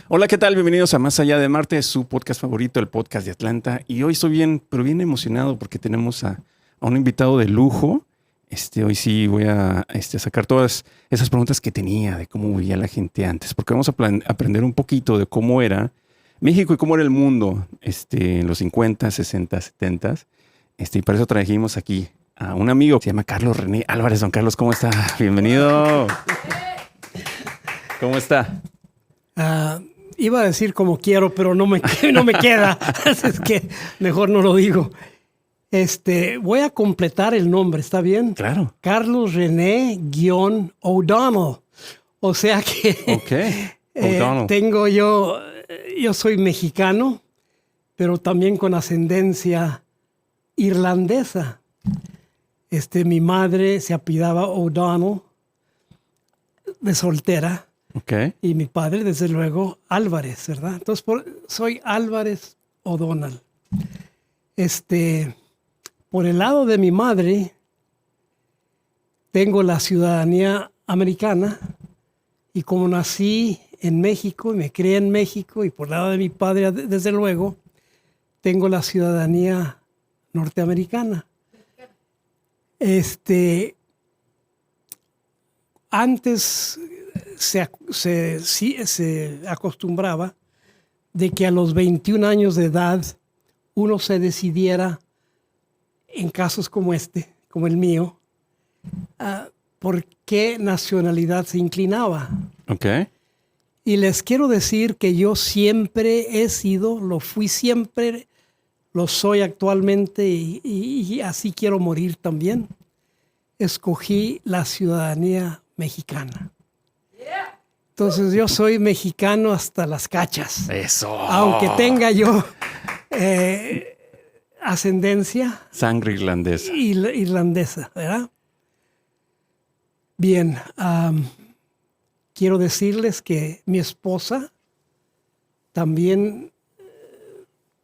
Hola, ¿qué tal? Bienvenidos a Más Allá de Marte, su podcast favorito, el podcast de Atlanta. Y hoy estoy bien, pero bien emocionado porque tenemos a un invitado de lujo. Hoy sí voy a sacar todas esas preguntas que tenía de cómo vivía la gente antes, porque vamos a aprender un poquito de cómo era México y cómo era el mundo en los 50, 60, 70. Y para eso trajimos aquí a un amigo que se llama Carlos René Álvarez. Don Carlos, ¿cómo está? Bienvenido. ¿Cómo está? Iba a decir como quiero, pero no me queda. Es que mejor no lo digo. Voy a completar el nombre, ¿está bien? Claro. Carlos René O'Donnell. O sea que O'Donnell. yo soy mexicano, pero también con ascendencia irlandesa. Mi madre se apellidaba O'Donnell, de soltera. Okay. Y mi padre, desde luego, Álvarez, ¿verdad? Entonces, soy Álvarez O'Donnell. Por el lado de mi madre, tengo la ciudadanía americana. Y como nací en México y me crié en México, y por el lado de mi padre, desde luego, tengo la ciudadanía norteamericana. Antes se acostumbraba de que a los 21 años de edad uno se decidiera, en casos como como el mío, por qué nacionalidad se inclinaba. Okay. Y les quiero decir que yo siempre he sido, lo fui siempre, lo soy actualmente y así quiero morir también. Escogí la ciudadanía mexicana. Entonces yo soy mexicano hasta las cachas. Eso. Aunque tenga yo ascendencia. Sangre irlandesa. Irlandesa, ¿verdad? Bien, quiero decirles que mi esposa también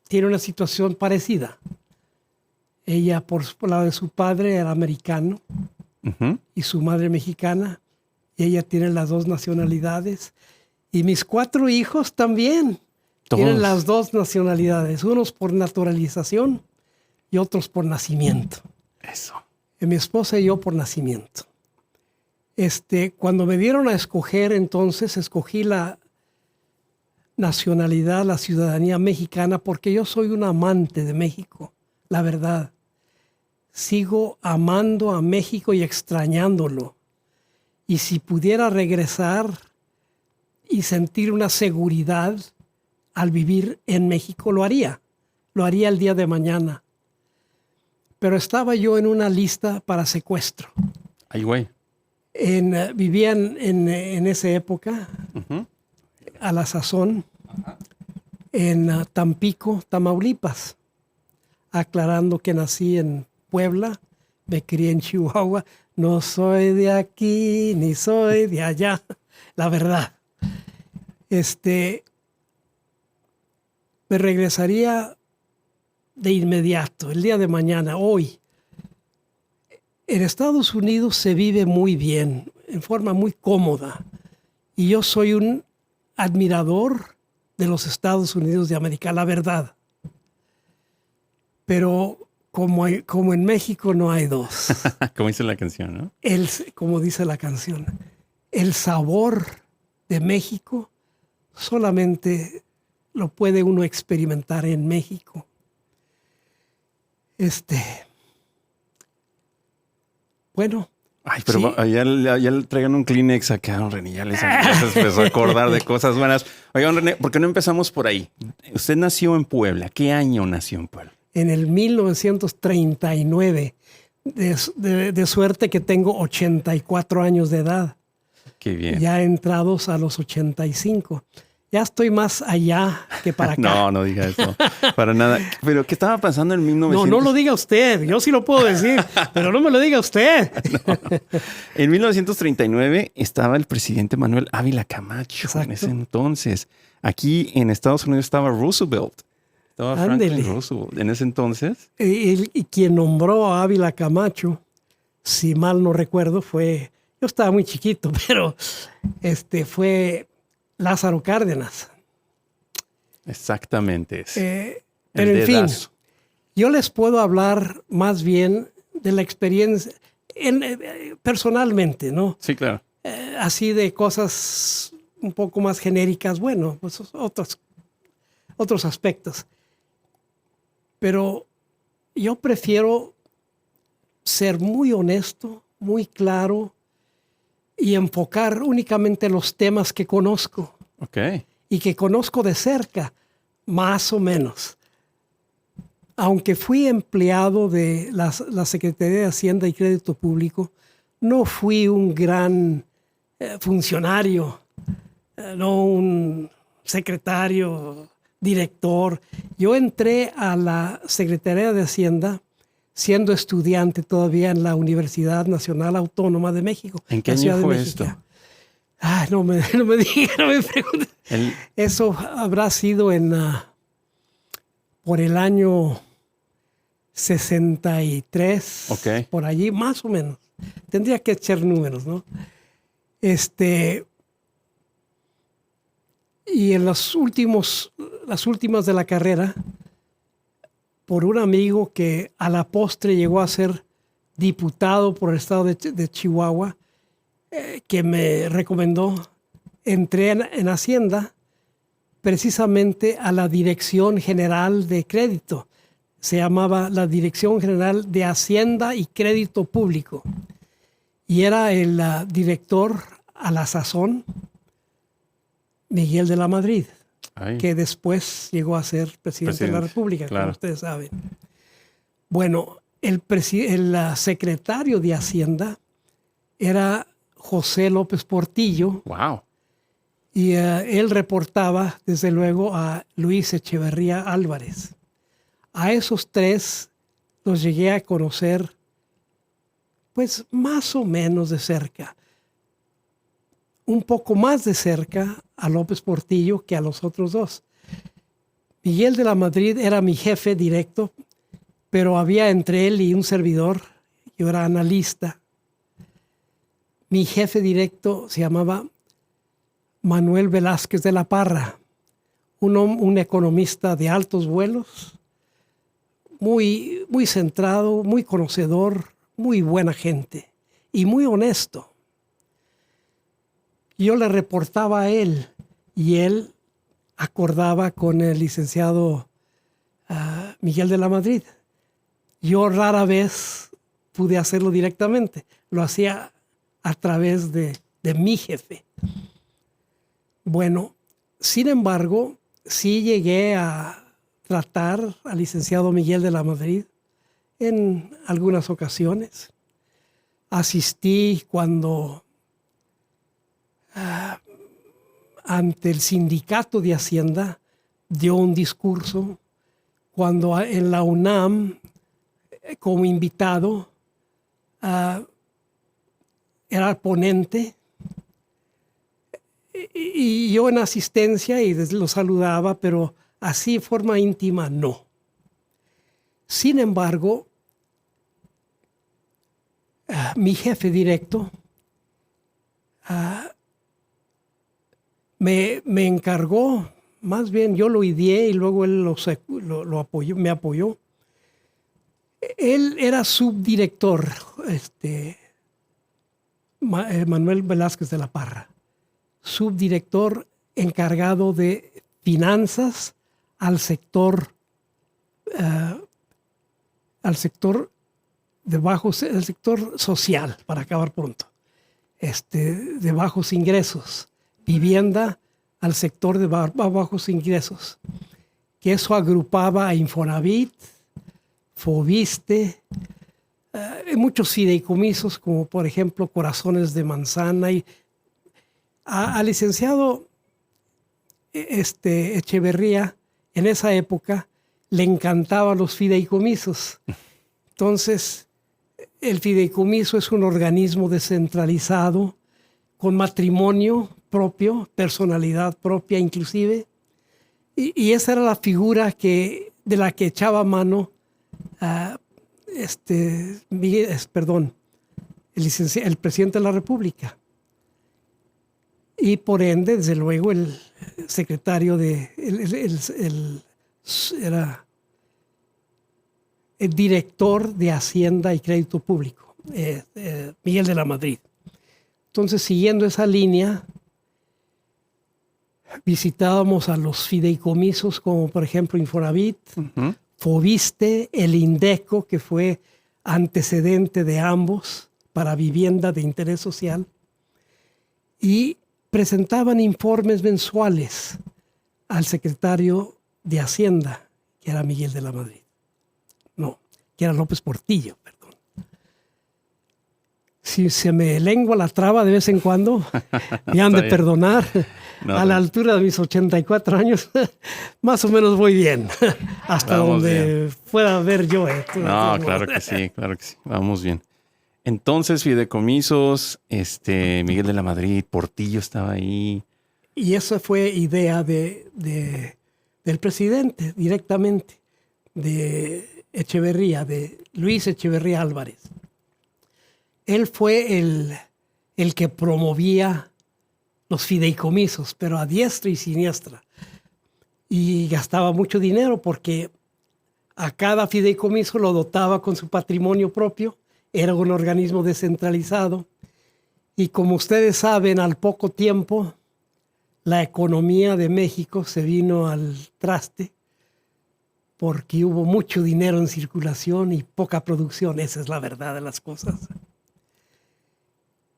tiene una situación parecida. Ella, por lado de su padre, era americano. Uh-huh. Y su madre mexicana. Y ella tiene las dos nacionalidades. Y mis 4 hijos también tienen las dos nacionalidades. Unos por naturalización y otros por nacimiento. Eso. Y mi esposa y yo por nacimiento. Cuando me dieron a escoger, entonces escogí la nacionalidad, la ciudadanía mexicana, porque yo soy un amante de México, la verdad. Sigo amando a México y extrañándolo. Y si pudiera regresar y sentir una seguridad al vivir en México, lo haría. Lo haría el día de mañana. Pero estaba yo en una lista para secuestro. Ay, güey. Vivía en esa época, Uh-huh. a la sazón, en Tampico, Tamaulipas. Aclarando que nací en Puebla, me crié en Chihuahua. No soy de aquí, ni soy de allá, la verdad. Me regresaría de inmediato, el día de mañana, hoy. En Estados Unidos se vive muy bien, en forma muy cómoda. Y yo soy un admirador de los Estados Unidos de América, la verdad. Pero como en México no hay dos. Como dice la canción, ¿no? Como dice la canción, el sabor de México solamente lo puede uno experimentar en México. Bueno. Ay, pero sí. ya le traigan un Kleenex acá, don René. Ya les empezó a acordar de cosas buenas. Oiga, don René, ¿por qué no empezamos por ahí? Usted nació en Puebla. ¿Qué año nació en Puebla? En el 1939. De suerte que tengo 84 años de edad. Qué bien. Ya entrados a los 85. Ya estoy más allá que para acá. No diga eso. Para nada. Pero ¿qué estaba pasando en 1900? No lo diga usted. Yo sí lo puedo decir, pero no me lo diga usted. No. En 1939 estaba el presidente Manuel Ávila Camacho. Exacto. En ese entonces. Aquí en Estados Unidos estaba Roosevelt. Estaba Franklin Roosevelt. En ese entonces. Y quien nombró a Ávila Camacho, si mal no recuerdo, fue... Yo estaba muy chiquito, pero fue Lázaro Cárdenas. Exactamente. Pero en fin, dedazo. yo les puedo hablar más bien de la experiencia personalmente, ¿no? Sí, claro. Así de cosas un poco más genéricas, bueno, pues otros aspectos. Pero yo prefiero ser muy honesto, muy claro y enfocar únicamente los temas que conozco Ok. y que conozco de cerca, más o menos. Aunque fui empleado de la Secretaría de Hacienda y Crédito Público, no fui un gran funcionario, no un secretario, director. Yo entré a la Secretaría de Hacienda siendo estudiante todavía en la Universidad Nacional Autónoma de México. ¿En qué la año Ciudad de fue México. esto? No me diga, no me pregunte. Eso habrá sido por el año 63, Ok. por allí, más o menos. Tendría que echar números, ¿no? Y en las últimas de la carrera, por un amigo que a la postre llegó a ser diputado por el estado de Chihuahua, que me recomendó, entré en Hacienda precisamente a la Dirección General de Crédito. Se llamaba la Dirección General de Hacienda y Crédito Público. Y era el director a la sazón, Miguel de la Madrid, Ay. que después llegó a ser presidente de la República, claro. como ustedes saben. Bueno, el secretario de Hacienda era José López Portillo. Wow. Y él reportaba, desde luego, a Luis Echeverría Álvarez. A esos tres los llegué a conocer, pues más o menos de cerca. Un poco más de cerca a López Portillo que a los otros dos. Miguel de la Madrid era mi jefe directo, pero había entre él y un servidor, yo era analista. Mi jefe directo se llamaba Manuel Velázquez de la Parra, un economista de altos vuelos, muy, muy centrado, muy conocedor, muy buena gente y muy honesto. Yo le reportaba a él y él acordaba con el licenciado Miguel de la Madrid. Yo rara vez pude hacerlo directamente, lo hacía a través de mi jefe. Bueno, sin embargo, sí llegué a tratar al licenciado Miguel de la Madrid en algunas ocasiones. Asistí cuando ante el sindicato de Hacienda dio un discurso, cuando en la UNAM, como invitado, era ponente. Y yo en asistencia y lo saludaba, pero así de forma íntima no. Sin embargo, mi jefe directo me encargó, más bien yo lo ideé y luego él lo apoyó, me apoyó. Él era subdirector, Manuel Velázquez de la Parra, subdirector encargado de finanzas al sector el sector social, para acabar pronto, de bajos ingresos, vivienda al sector de bajos ingresos, que eso agrupaba a Infonavit, Fobiste, muchos fideicomisos, como por ejemplo Corazones de Manzana. Y al licenciado Echeverría, en esa época, le encantaban los fideicomisos. Entonces, el fideicomiso es un organismo descentralizado, con matrimonio propio, personalidad propia inclusive, y esa era la figura de la que echaba mano el presidente de la República. y por ende, desde luego, el secretario era el director de Hacienda y Crédito Público, Miguel de la Madrid. Entonces, siguiendo esa línea, visitábamos a los fideicomisos como por ejemplo Infonavit, Fobiste, el Indeco, que fue antecedente de ambos para vivienda de interés social, y presentaban informes mensuales al secretario de Hacienda, que era Miguel de la Madrid. No, que era López Portillo, perdón. Si se me lengua la traba de vez en cuando, me han de perdonar. No, a la altura de mis 84 años, más o menos voy bien. Hasta donde bien pueda ver yo esto. No, claro que sí. Vamos bien. Entonces, fideicomisos, Miguel de la Madrid, Portillo estaba ahí. Y eso fue idea del presidente, directamente, de Echeverría, de Luis Echeverría Álvarez. Él fue el que promovía los fideicomisos, pero a diestra y siniestra. Y gastaba mucho dinero porque a cada fideicomiso lo dotaba con su patrimonio propio. Era un organismo descentralizado. Y como ustedes saben, al poco tiempo, la economía de México se vino al traste porque hubo mucho dinero en circulación y poca producción. Esa es la verdad de las cosas.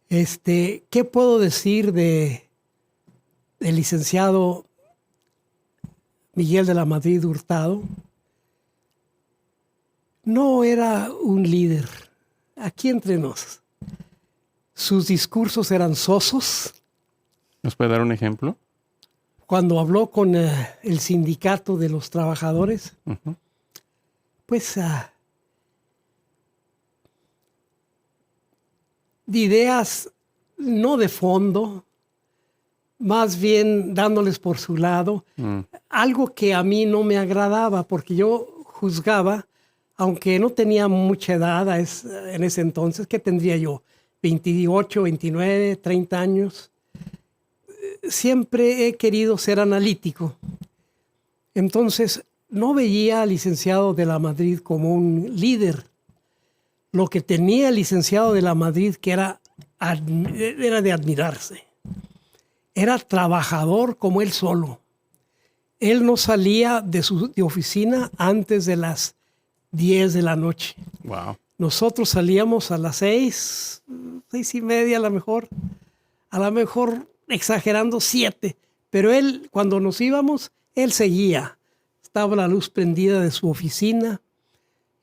¿Qué puedo decir del licenciado Miguel de la Madrid Hurtado? No era un líder. Aquí entre nos. Sus discursos eran sosos. ¿Nos puede dar un ejemplo? Cuando habló con el sindicato de los trabajadores, pues de ideas no de fondo, más bien dándoles por su lado, algo que a mí no me agradaba, porque yo juzgaba, aunque no tenía mucha edad en ese entonces, ¿qué tendría yo? 28, 29, 30 años. Siempre he querido ser analítico. Entonces, no veía al licenciado de la Madrid como un líder. Lo que tenía el licenciado de la Madrid, que era de admirarse. Era trabajador como él solo. Él no salía de su oficina antes de las 10 de la noche. Wow. Nosotros salíamos a las 6, 6:30 a lo mejor exagerando 7. Pero él, cuando nos íbamos, él seguía. Estaba la luz prendida de su oficina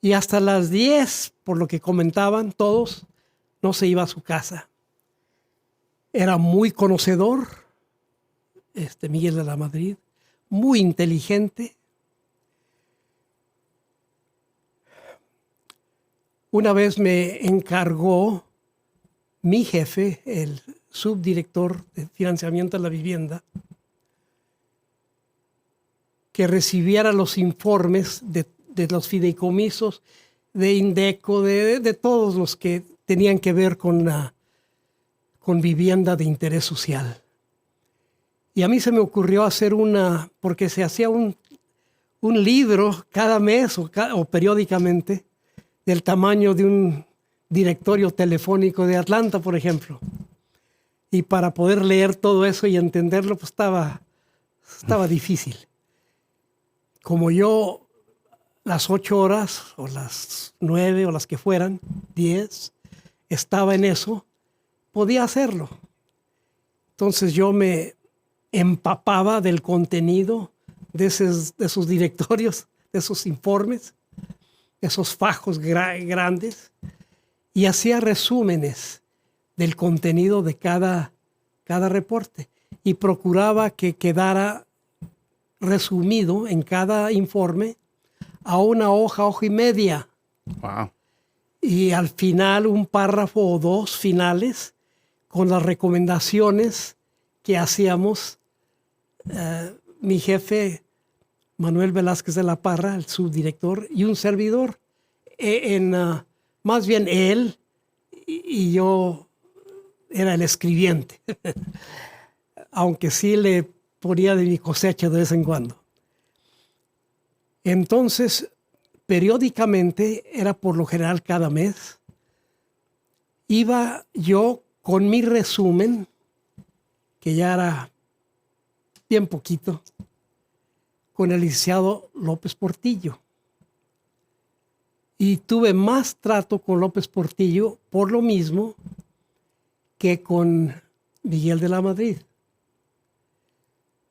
y hasta las 10, por lo que comentaban todos, no se iba a su casa. Era muy conocedor, Miguel de la Madrid, muy inteligente. Una vez me encargó mi jefe, el subdirector de financiamiento de la vivienda, que recibiera los informes de los fideicomisos, de Indeco, de todos los que tenían que ver con vivienda de interés social. Y a mí se me ocurrió hacer porque se hacía un libro cada mes o periódicamente del tamaño de un directorio telefónico de Atlanta, por ejemplo. Y para poder leer todo eso y entenderlo, pues estaba difícil. Como yo, las 8 horas, o las 9, o las que fueran, 10, estaba en eso, podía hacerlo. Entonces yo me empapaba del contenido de esos directorios, de esos informes, de esos fajos grandes, y hacía resúmenes del contenido de cada reporte y procuraba que quedara resumido en cada informe a una hoja y media. Wow. Y al final un párrafo o dos finales con las recomendaciones que hacíamos mi jefe Manuel Velázquez de la Parra, el subdirector, y un servidor. Más bien él y yo era el escribiente. aunque sí le ponía de mi cosecha de vez en cuando. Entonces, periódicamente, era por lo general cada mes, iba yo con mi resumen, que ya era bien poquito, con el licenciado López Portillo. Y tuve más trato con López Portillo por lo mismo que con Miguel de la Madrid.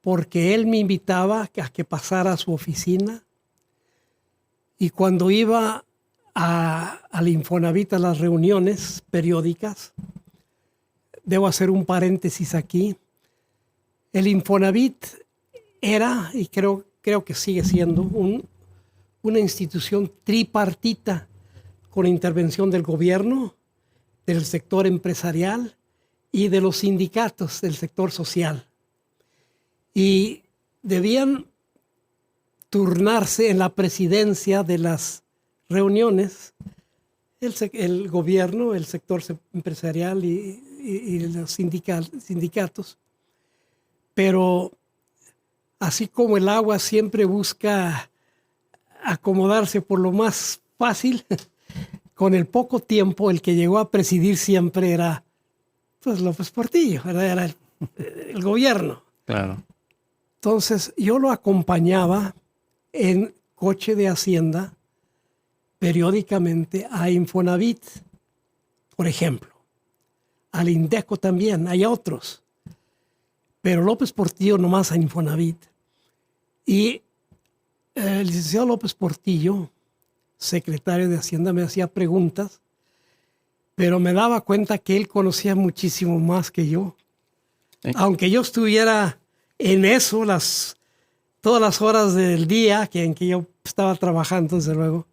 Porque él me invitaba a que pasara a su oficina. Y cuando iba al Infonavit, a las reuniones periódicas, debo hacer un paréntesis aquí, el Infonavit era, y creo que sigue siendo, una institución tripartita con intervención del gobierno, del sector empresarial y de los sindicatos del sector social. Y debían turnarse en la presidencia de las reuniones el gobierno, el sector empresarial y los sindicatos. Pero así como el agua siempre busca acomodarse por lo más fácil, con el poco tiempo el que llegó a presidir siempre era pues López Portillo, era el gobierno. Claro. Entonces yo lo acompañaba en coche de Hacienda periódicamente a Infonavit, por ejemplo. Al Indeco también, hay otros. Pero López Portillo nomás a Infonavit. Y el licenciado López Portillo, secretario de Hacienda, me hacía preguntas, pero me daba cuenta que él conocía muchísimo más que yo. Aunque yo estuviera en eso todas las horas del día en que yo estaba trabajando, desde luego,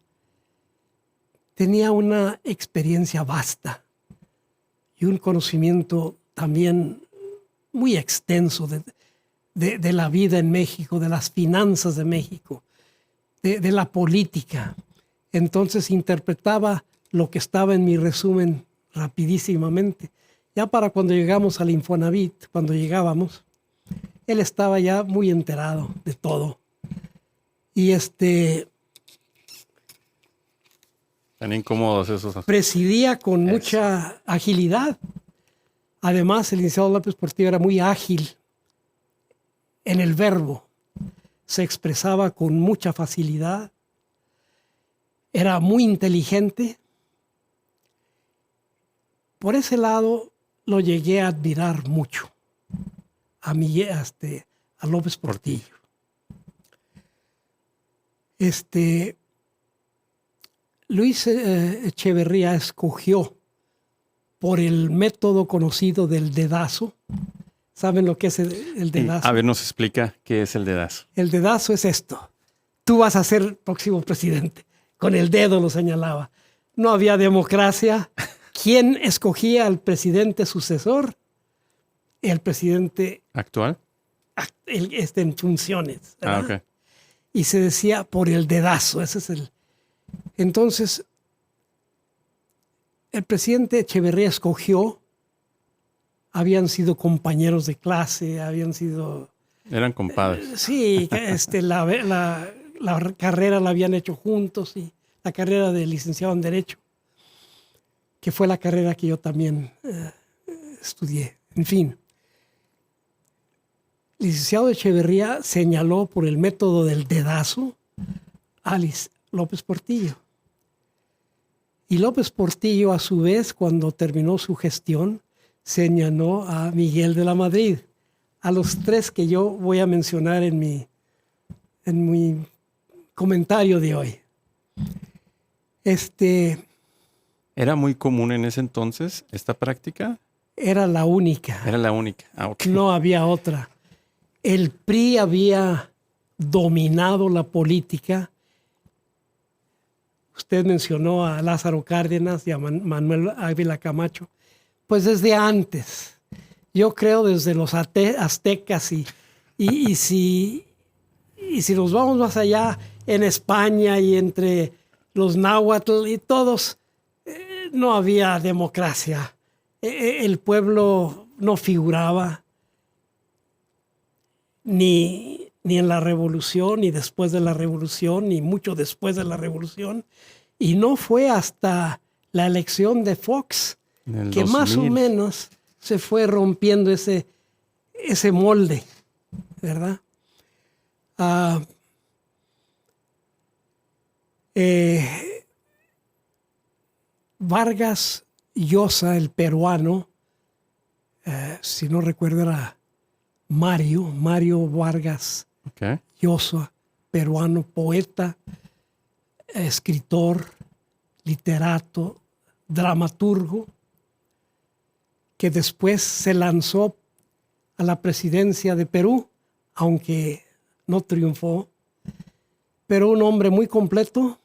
tenía una experiencia vasta y un conocimiento también muy extenso de la vida en México, de las finanzas de México, de la política. Entonces interpretaba lo que estaba en mi resumen rapidísimamente. Ya para cuando llegamos al Infonavit, cuando llegábamos, él estaba ya muy enterado de todo. Y Tan incómodos esos. presidía con mucha agilidad. Además, el licenciado López Portillo era muy ágil en el verbo. Se expresaba con mucha facilidad. Era muy inteligente. Por ese lado lo llegué a admirar mucho a López Portillo. Luis Echeverría escogió por el método conocido del dedazo. ¿Saben lo que es el dedazo? A ver, nos explica qué es el dedazo. El dedazo es esto. Tú vas a ser el próximo presidente. Con el dedo lo señalaba. No había democracia. ¿Quién escogía al presidente sucesor? El presidente ¿Actual? En funciones. Okay. Y se decía por el dedazo. Ese es Entonces, el presidente Echeverría escogió, habían sido compañeros de clase, habían sido... Eran compadres. Sí, la carrera la habían hecho juntos, y la carrera de licenciado en Derecho, que fue la carrera que yo también estudié. En fin, licenciado Echeverría señaló por el método del dedazo a López Portillo. Y López Portillo, a su vez, cuando terminó su gestión, señaló a Miguel de la Madrid, a los tres que yo voy a mencionar en mi comentario de hoy. ¿Era muy común en ese entonces esta práctica? Era la única. Era la única. Okay. No había otra. El PRI había dominado la política. Usted mencionó a Lázaro Cárdenas y a Manuel Ávila Camacho. Pues desde antes. Yo creo desde los aztecas y si nos vamos más allá, en España y entre los náhuatl y todos, no había democracia. El pueblo no figuraba. ni en la revolución, ni después de la revolución, ni mucho después de la revolución. Y no fue hasta la elección de Fox que 2000. más o menos se fue rompiendo ese molde, ¿verdad? Vargas Llosa, el peruano, si no recuerdo era Mario Vargas Okay. Llosa, peruano, poeta, escritor, literato, dramaturgo, que después se lanzó a la presidencia de Perú, aunque no triunfó, pero un hombre muy completo,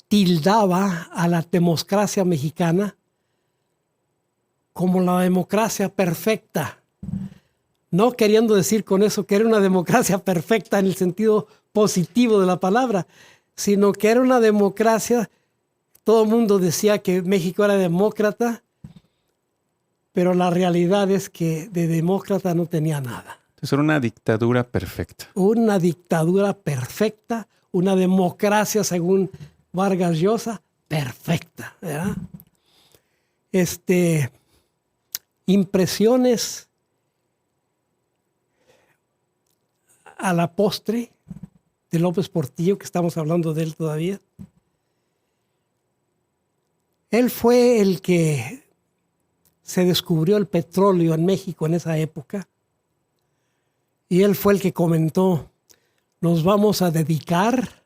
tildaba a la democracia mexicana como la democracia perfecta, no queriendo decir con eso que era una democracia perfecta en el sentido positivo de la palabra, sino que era una democracia. Todo el mundo decía que México era demócrata, pero la realidad es que de demócrata no tenía nada. Entonces era una dictadura perfecta. Una dictadura perfecta, una democracia, según Vargas Llosa, perfecta, ¿verdad? Impresiones a la postre de López Portillo, que estamos hablando de él todavía. Él fue el que se descubrió el petróleo en México en esa época. Y él fue el que comentó: nos vamos a dedicar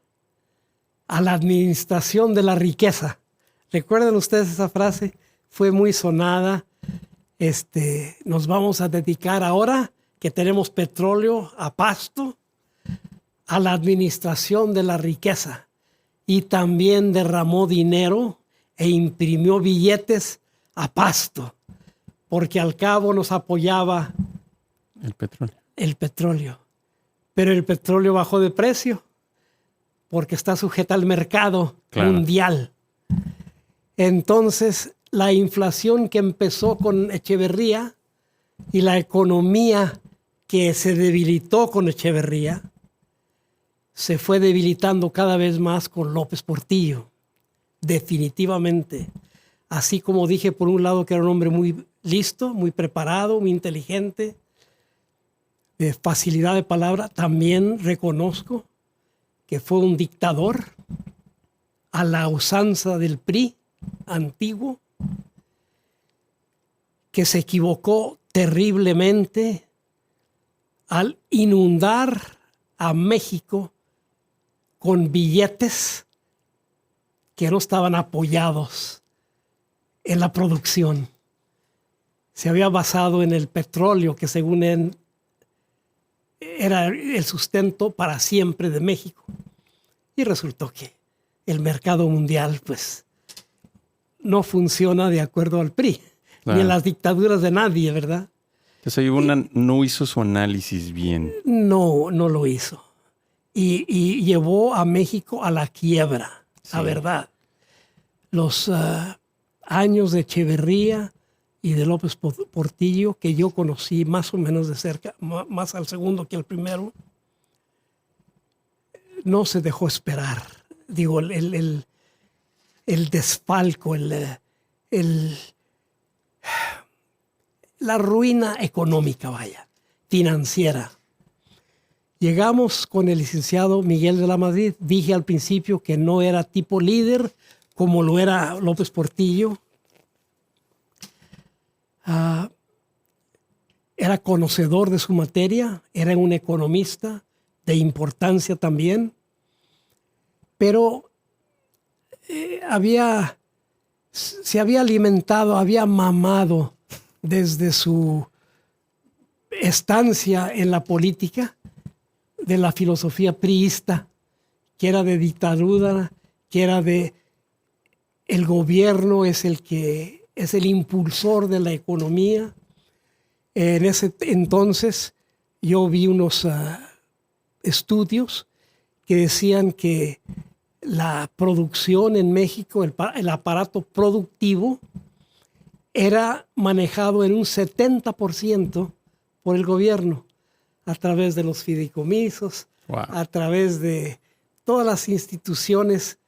a la administración de la riqueza. ¿Recuerdan ustedes esa frase? Fue muy sonada. Nos vamos a dedicar ahora que tenemos petróleo a pasto, a la administración de la riqueza. Y también derramó dinero e imprimió billetes a pasto, porque al cabo nos apoyaba El petróleo. el petróleo. Pero el petróleo bajó de precio porque está sujeta al mercado mundial. Entonces, la inflación que empezó con Echeverría y la economía que se debilitó con Echeverría se fue debilitando cada vez más con López Portillo, definitivamente. Así como dije, por un lado, que era un hombre muy listo, muy preparado, muy inteligente, de facilidad de palabra, también reconozco que fue un dictador a la usanza del PRI antiguo, que se equivocó terriblemente al inundar a México con billetes que no estaban apoyados en la producción. Se había basado en el petróleo, que según él era el sustento para siempre de México. Y resultó que el mercado mundial, pues, no funciona de acuerdo al PRI, ni en las dictaduras de nadie, ¿verdad? Entonces ahí no hizo su análisis bien. No lo hizo. Y llevó a México a la quiebra, la verdad. Los años de Echeverría y de López Portillo, que yo conocí más o menos de cerca, más al segundo que al primero, no se dejó esperar. Digo, el desfalco, la ruina económica, vaya, financiera. Llegamos con el licenciado Miguel de la Madrid. Dije al principio que no era tipo líder como lo era López Portillo. Era conocedor de su materia, era un economista de importancia también, pero se había alimentado, había mamado desde su estancia en la política de la filosofía priista, que era de dictadura, que era de el gobierno es el impulsor de la economía. En ese entonces yo vi unos estudios que decían que la producción en México, el aparato productivo, era manejado en un 70% por el gobierno, a través de los fideicomisos, Wow. a través de todas las instituciones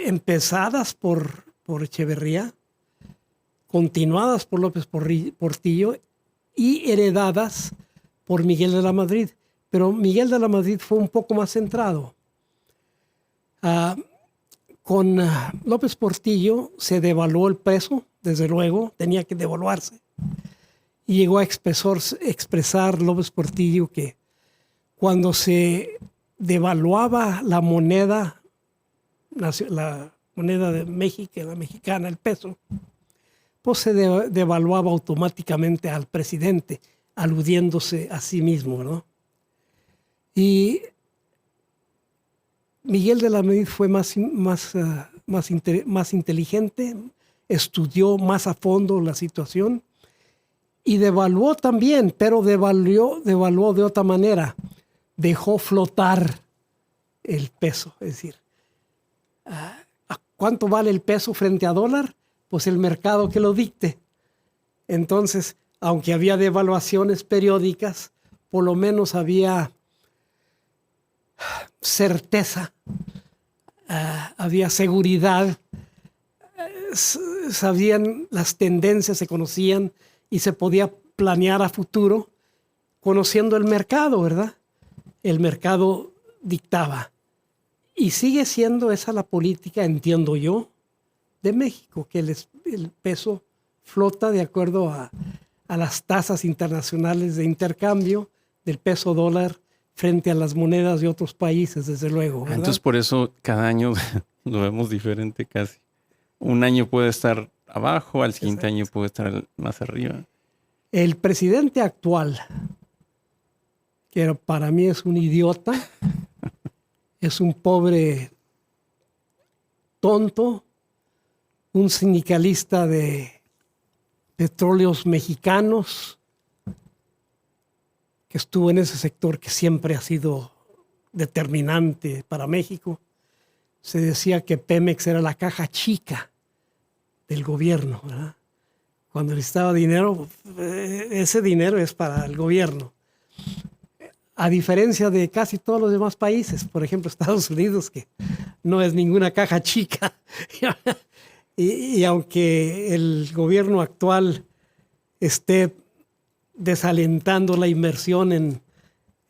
empezadas por Echeverría, continuadas por López Portillo y heredadas por Miguel de la Madrid. Pero Miguel de la Madrid fue un poco más centrado. Con López Portillo se devaluó el peso, desde luego, tenía que devaluarse. Y llegó a expresar López Portillo que cuando se devaluaba la moneda de México, la mexicana, el peso, pues se devaluaba automáticamente al presidente, aludiéndose a sí mismo, ¿verdad? Y Miguel de la Madrid fue más inteligente, estudió más a fondo la situación y devaluó también, pero devaluó de otra manera. Dejó flotar el peso, es decir, ¿a cuánto vale el peso frente a dólar? Pues el mercado que lo dicte. Entonces, aunque había devaluaciones periódicas, por lo menos había certeza, había seguridad, sabían las tendencias, se conocían y se podía planear a futuro conociendo el mercado, ¿verdad? El mercado dictaba. Y sigue siendo esa la política, entiendo yo, de México, que el peso flota de acuerdo a las tasas internacionales de intercambio del peso dólar frente a las monedas de otros países, desde luego, ¿verdad? Entonces por eso cada año lo vemos diferente casi. Un año puede estar abajo, al siguiente año puede estar más arriba. El presidente actual, que para mí es un idiota, es un pobre tonto, un sindicalista de petróleos mexicanos, que estuvo en ese sector que siempre ha sido determinante para México. Se decía que Pemex era la caja chica del gobierno, ¿verdad? Cuando necesitaba dinero, ese dinero es para el gobierno. A diferencia de casi todos los demás países, por ejemplo Estados Unidos, que no es ninguna caja chica. y aunque el gobierno actual esté desalentando la inversión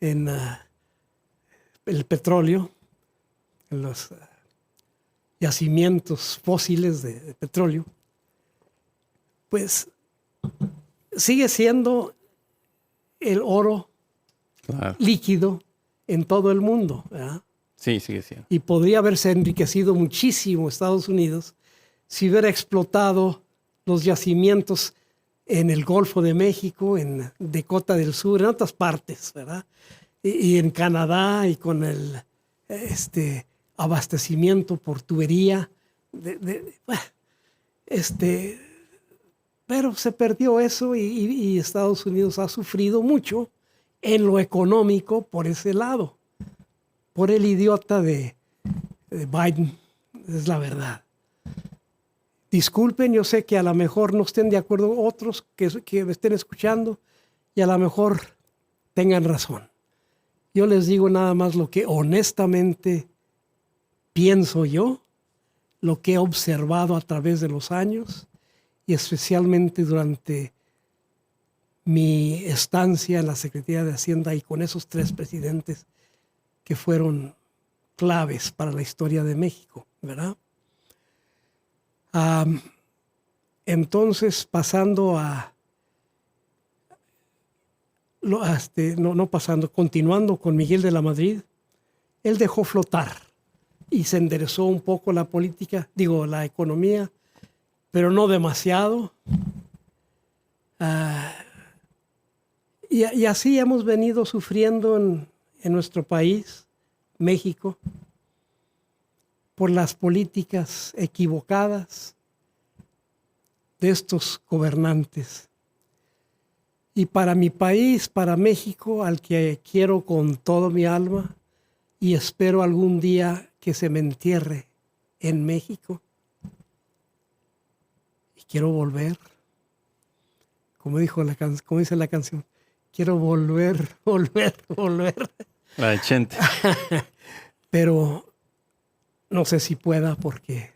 en el petróleo, en los yacimientos fósiles de petróleo, pues sigue siendo el oro líquido en todo el mundo, ¿verdad? Sí, sigue siendo. Y podría haberse enriquecido muchísimo Estados Unidos si hubiera explotado los yacimientos en el Golfo de México, en Dakota del Sur, en otras partes, ¿verdad? Y en Canadá, y con el abastecimiento por tubería. Pero se perdió eso y Estados Unidos ha sufrido mucho en lo económico por ese lado, por el idiota de Biden, es la verdad. Disculpen, yo sé que a lo mejor no estén de acuerdo otros que me estén escuchando y a lo mejor tengan razón. Yo les digo nada más lo que honestamente pienso yo, lo que he observado a través de los años y especialmente durante mi estancia en la Secretaría de Hacienda y con esos 3 presidentes que fueron claves para la historia de México, ¿verdad? Entonces, pasando continuando con Miguel de la Madrid, él dejó flotar y se enderezó un poco la política, la economía, pero no demasiado. Y así hemos venido sufriendo en nuestro país, México, por las políticas equivocadas de estos gobernantes. Y para mi país, para México, al que quiero con todo mi alma y espero algún día que se me entierre en México, y quiero volver como dice la canción, quiero volver. La de Chente. Pero no sé si pueda porque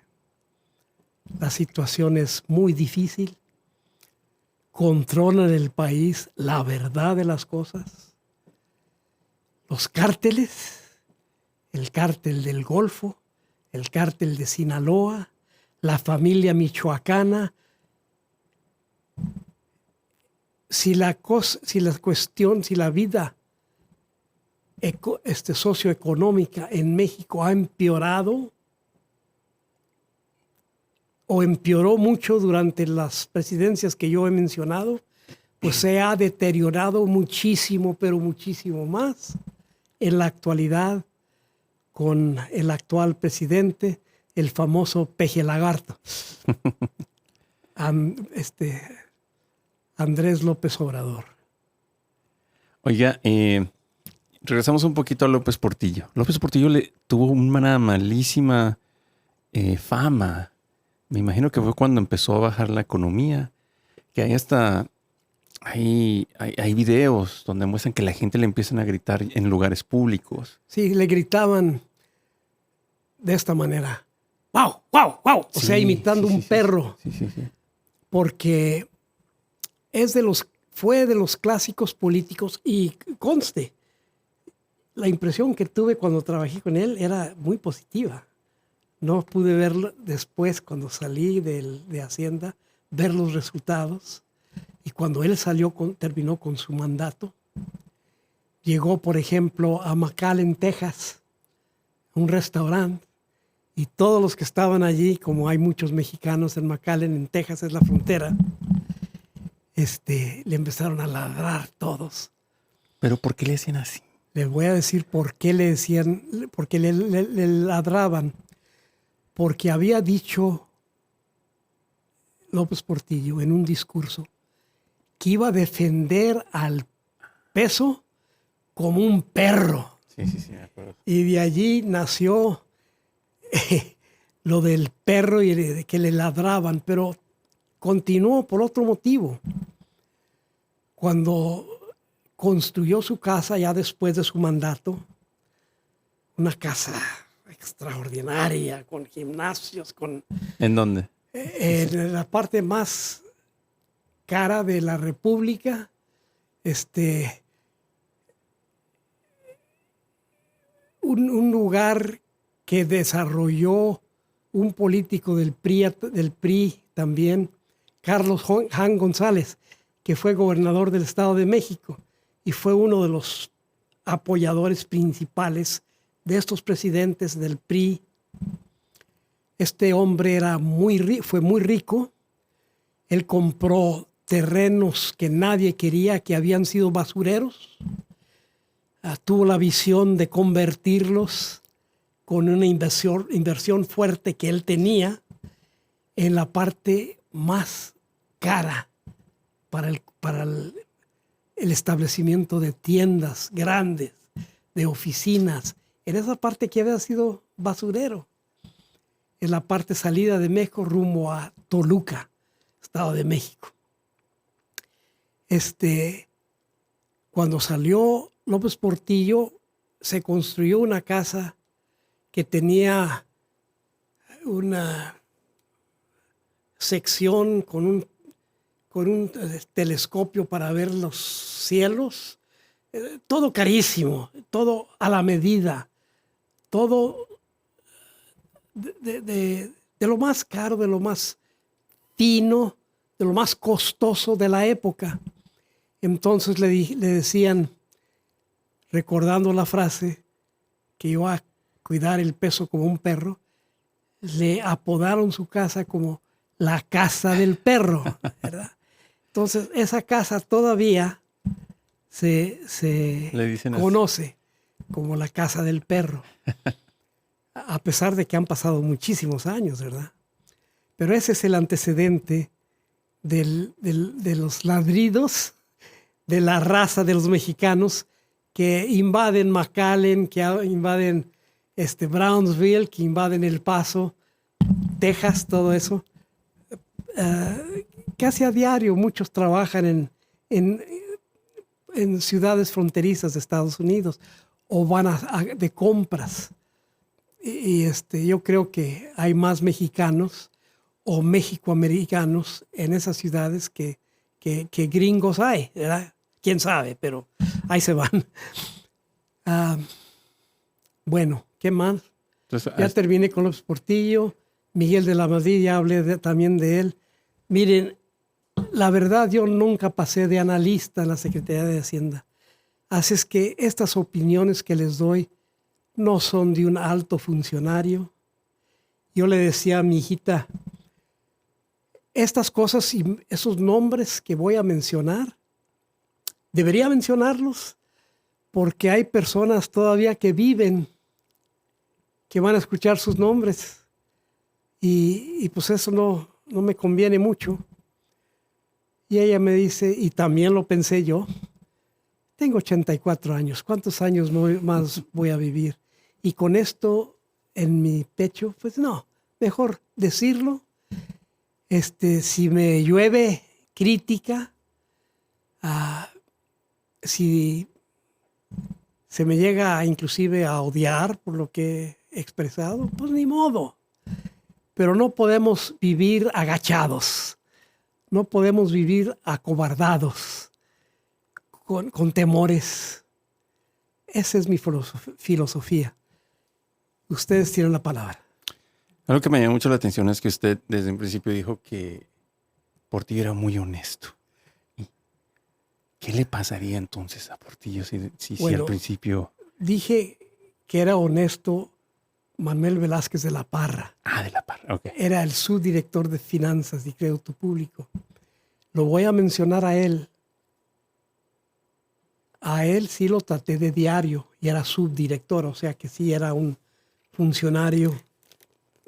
la situación es muy difícil. Controlan el país la verdad de las cosas. Los cárteles, el cártel del Golfo, el cártel de Sinaloa, la familia michoacana. Si la vida socioeconómica en México ha empeorado o empeoró mucho durante las presidencias que yo he mencionado, pues se ha deteriorado muchísimo, pero muchísimo más en la actualidad con el actual presidente, el famoso peje lagarto, Andrés López Obrador. Oiga, regresamos un poquito a López Portillo. López Portillo tuvo una malísima fama. Me imagino que fue cuando empezó a bajar la economía, que hay videos donde muestran que la gente le empiezan a gritar en lugares públicos. Sí, le gritaban de esta manera. ¡Wow, wow, wow! O sea, imitando un perro. Sí. Porque fue de los clásicos políticos y conste, la impresión que tuve cuando trabajé con él era muy positiva. No pude verlo después cuando salí de Hacienda, ver los resultados. Y cuando él terminó con su mandato, llegó, por ejemplo, a McAllen, Texas, un restaurante, y todos los que estaban allí, como hay muchos mexicanos en McAllen, en Texas, es la frontera, le empezaron a ladrar todos. ¿Pero por qué le decían así? Les voy a decir por qué por qué le ladraban. Porque había dicho López Portillo en un discurso que iba a defender al peso como un perro. Sí, me acuerdo. Y de allí nació lo del perro y de que le ladraban, pero continuó por otro motivo. Cuando construyó su casa ya después de su mandato, una casa extraordinaria, con gimnasios, ¿En dónde? En la parte más cara de la República, un lugar que desarrolló un político del PRI también, Carlos Jan González, que fue gobernador del Estado de México y fue uno de los apoyadores principales de estos presidentes del PRI. Este hombre fue muy rico. Él compró terrenos que nadie quería, que habían sido basureros. Tuvo la visión de convertirlos con una inversión fuerte que él tenía en la parte más cara para el establecimiento de tiendas grandes, de oficinas, en esa parte que había sido basurero, en la parte salida de México rumbo a Toluca, Estado de México. Cuando salió López Portillo, se construyó una casa que tenía una sección con un telescopio para ver los cielos, todo carísimo, todo a la medida, todo de lo más caro, de lo más fino, de lo más costoso de la época. Entonces le decían, recordando la frase, que iba a cuidar el peso como un perro, le apodaron su casa como la casa del perro, ¿verdad? Entonces esa casa todavía se conoce como la casa del perro, a pesar de que han pasado muchísimos años, ¿verdad? Pero ese es el antecedente de los ladridos de la raza de los mexicanos que invaden McAllen, que invaden Brownsville, que invaden El Paso, Texas, todo eso, casi a diario muchos trabajan en ciudades fronterizas de Estados Unidos o van de compras. Yo creo que hay más mexicanos o mexicoamericanos en esas ciudades que gringos hay, ¿verdad? Quién sabe, pero ahí se van. Bueno, ¿qué más? Entonces, Ya terminé con López Portillo, Miguel de la Madrid, ya hablé también de él. Miren, la verdad yo nunca pasé de analista en la Secretaría de Hacienda. Así es que estas opiniones que les doy no son de un alto funcionario. Yo le decía a mi hijita, estas cosas y esos nombres que voy a mencionar, debería mencionarlos porque hay personas todavía que viven, que van a escuchar sus nombres y pues eso no me conviene mucho. Y ella me dice, y también lo pensé yo, tengo 84 años, ¿cuántos años más voy a vivir? Y con esto en mi pecho, pues no, mejor decirlo. Si me llueve crítica, si se me llega inclusive a odiar por lo que he expresado, pues ni modo. Pero no podemos vivir agachados, no podemos vivir acobardados, con temores. Esa es mi filosofía. Ustedes tienen la palabra. Algo que me llamó mucho la atención es que usted desde un principio dijo que Portillo era muy honesto. ¿Y qué le pasaría entonces a Portillo si al principio... Dije que era honesto Manuel Velázquez de la Parra. De la Parra, ok. Era el subdirector de Finanzas y Crédito Público. Lo voy a mencionar a él. A él sí lo traté de diario y era subdirector, o sea que sí era un funcionario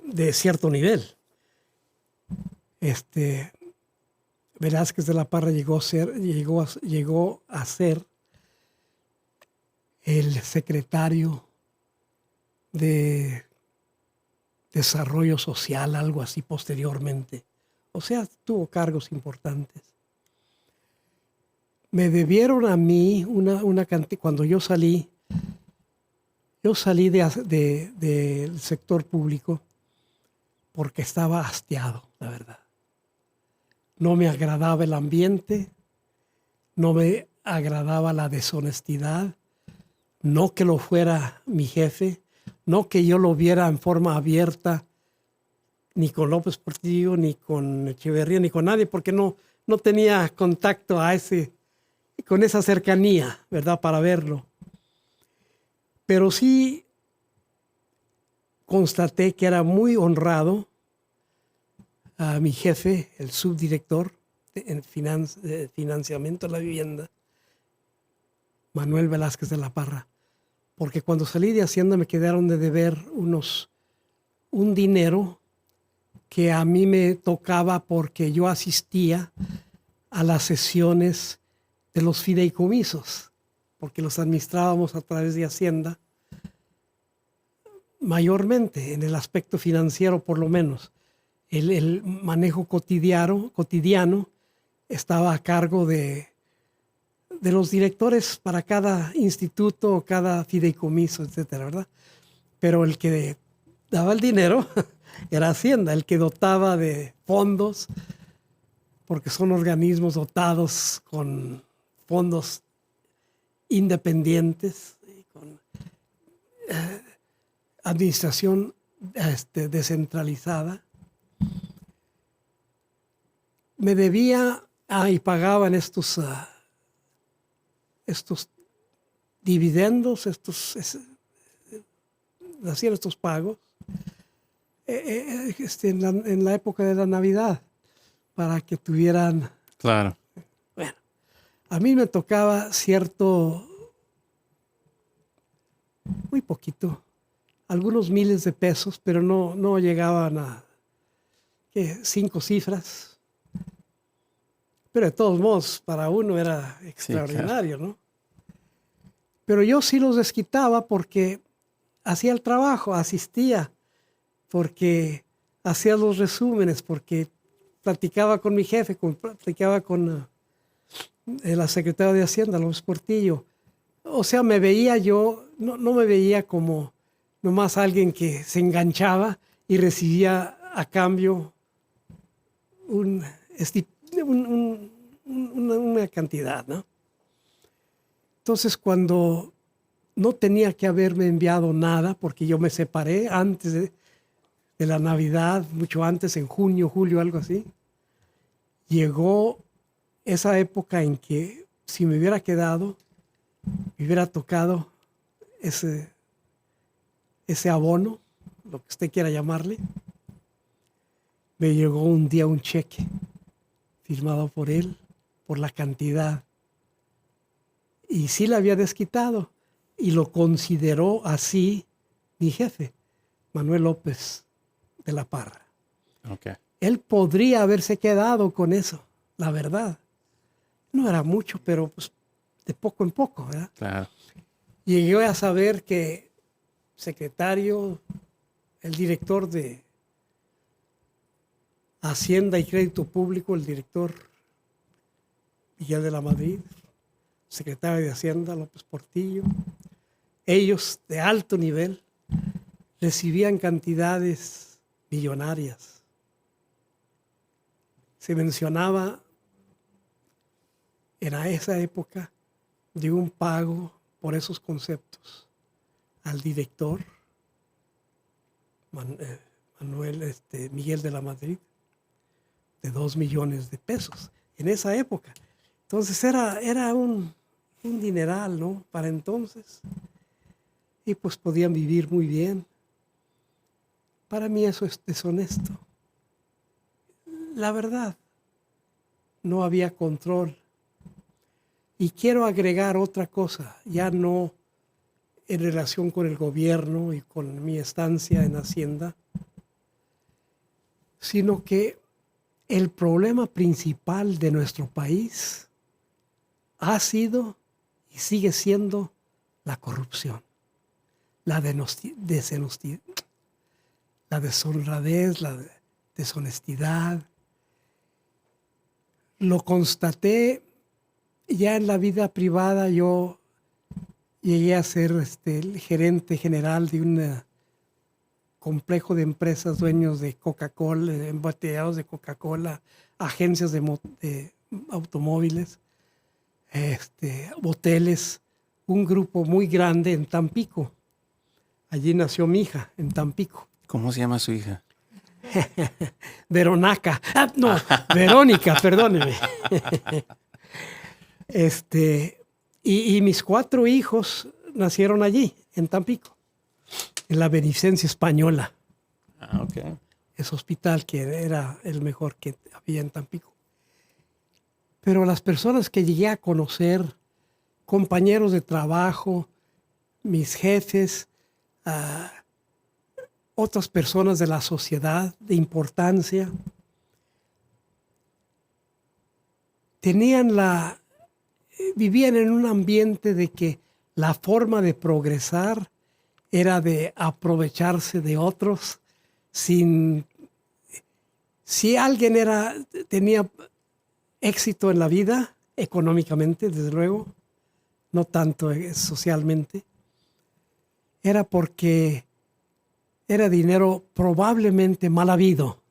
de cierto nivel. Velázquez de la Parra llegó a ser el secretario de Desarrollo Social, algo así posteriormente. O sea, tuvo cargos importantes. Me debieron a mí una cantidad. Cuando yo salí del sector público porque estaba hastiado, la verdad. No me agradaba el ambiente, no me agradaba la deshonestidad, no que lo fuera mi jefe, no que yo lo viera en forma abierta, ni con López Portillo, ni con Echeverría, ni con nadie, porque no tenía contacto con esa cercanía, ¿verdad?, para verlo. Pero sí constaté que era muy honrado a mi jefe, el subdirector de financiamiento de la vivienda, Manuel Velázquez de la Parra, porque cuando salí de Hacienda me quedaron de deber un dinero que a mí me tocaba porque yo asistía a las sesiones de los fideicomisos, porque los administrábamos a través de Hacienda, mayormente en el aspecto financiero por lo menos. El manejo cotidiano estaba a cargo de los directores para cada instituto, cada fideicomiso, etcétera, ¿verdad? Pero el que daba el dinero era Hacienda, el que dotaba de fondos, porque son organismos dotados con fondos independientes, con administración descentralizada. Me debía y pagaban estos dividendos, hacían estos pagos en la época de la Navidad para que tuvieran... Claro. Bueno, a mí me tocaba muy poquito, algunos miles de pesos, pero no llegaban a 5 cifras. Pero de todos modos, para uno era extraordinario, sí, claro, ¿no? Pero yo sí los desquitaba porque hacía el trabajo, asistía, porque hacía los resúmenes, porque platicaba con mi jefe, platicaba con la secretaria de Hacienda, López Portillo. O sea, me veía yo, no me veía como nomás alguien que se enganchaba y recibía a cambio una cantidad, ¿no? Entonces, cuando no tenía que haberme enviado nada, porque yo me separé antes de la Navidad, mucho antes, en junio, julio, algo así, llegó esa época en que si me hubiera quedado, me hubiera tocado ese abono, lo que usted quiera llamarle. Me llegó un día un cheque firmado por él, por la cantidad. Y sí le había desquitado. Y lo consideró así mi jefe, Manuel López de la Parra. Okay. Él podría haberse quedado con eso, la verdad. No era mucho, pero pues de poco en poco, ¿verdad? Claro. Llegué a saber que secretario, el director de Hacienda y Crédito Público, el director Miguel de la Madrid, secretario de Hacienda López Portillo, ellos de alto nivel recibían cantidades millonarias. Se mencionaba en esa época de un pago por esos conceptos al director Miguel de la Madrid de 2 millones de pesos en esa época. Entonces era un dineral, ¿no? Para entonces. Y pues podían vivir muy bien. Para mí eso es deshonesto. La verdad, no había control. Y quiero agregar otra cosa, ya no en relación con el gobierno y con mi estancia en Hacienda, sino que el problema principal de nuestro país ha sido y sigue siendo la corrupción, la deshonradez, la deshonestidad. Lo constaté ya en la vida privada. Yo llegué a ser el gerente general de un complejo de empresas dueños de Coca-Cola, embotellados de Coca-Cola, agencias de automóviles, hoteles, un grupo muy grande en Tampico. Allí nació mi hija, en Tampico. ¿Cómo se llama su hija? Verónica, perdóneme. Y mis 4 hijos nacieron allí, en Tampico, en la Beneficencia Española. Ah, ok. Ese hospital que era el mejor que había en Tampico. Pero las personas que llegué a conocer, compañeros de trabajo, mis jefes, otras personas de la sociedad de importancia, vivían en un ambiente de que la forma de progresar era de aprovecharse de otros si alguien tenía éxito en la vida, económicamente, desde luego, no tanto socialmente, era porque era dinero probablemente mal habido,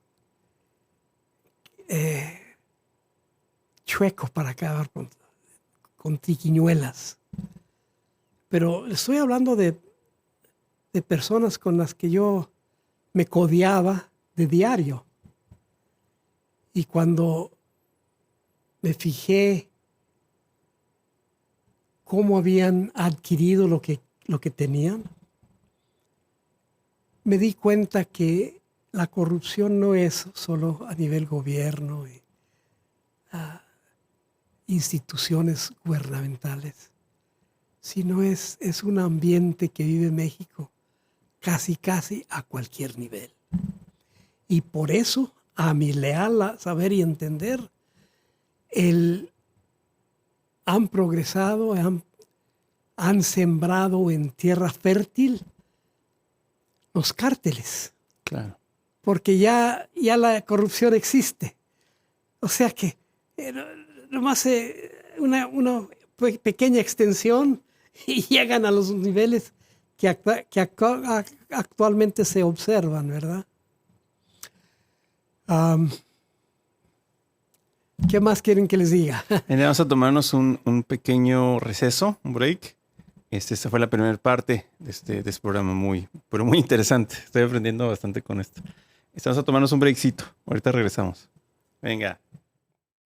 chueco para acabar con triquiñuelas. Pero estoy hablando de personas con las que yo me codeaba de diario. Y cuando me fijé cómo habían adquirido lo que tenían, me di cuenta que la corrupción no es solo a nivel gobierno y instituciones gubernamentales, sino es un ambiente que vive México casi a cualquier nivel. Y por eso, a mi leal saber y entender, han progresado, han sembrado en tierra fértil los cárteles. Claro. Porque ya la corrupción existe. O sea que nomás una pequeña extensión y llegan a los niveles que actualmente se observan, ¿verdad? ¿Qué más quieren que les diga? Vamos a tomarnos un pequeño receso, un break. Esta fue la primera parte de este programa, pero muy interesante. Estoy aprendiendo bastante con esto. Vamos a tomarnos un breakcito. Ahorita regresamos. Venga.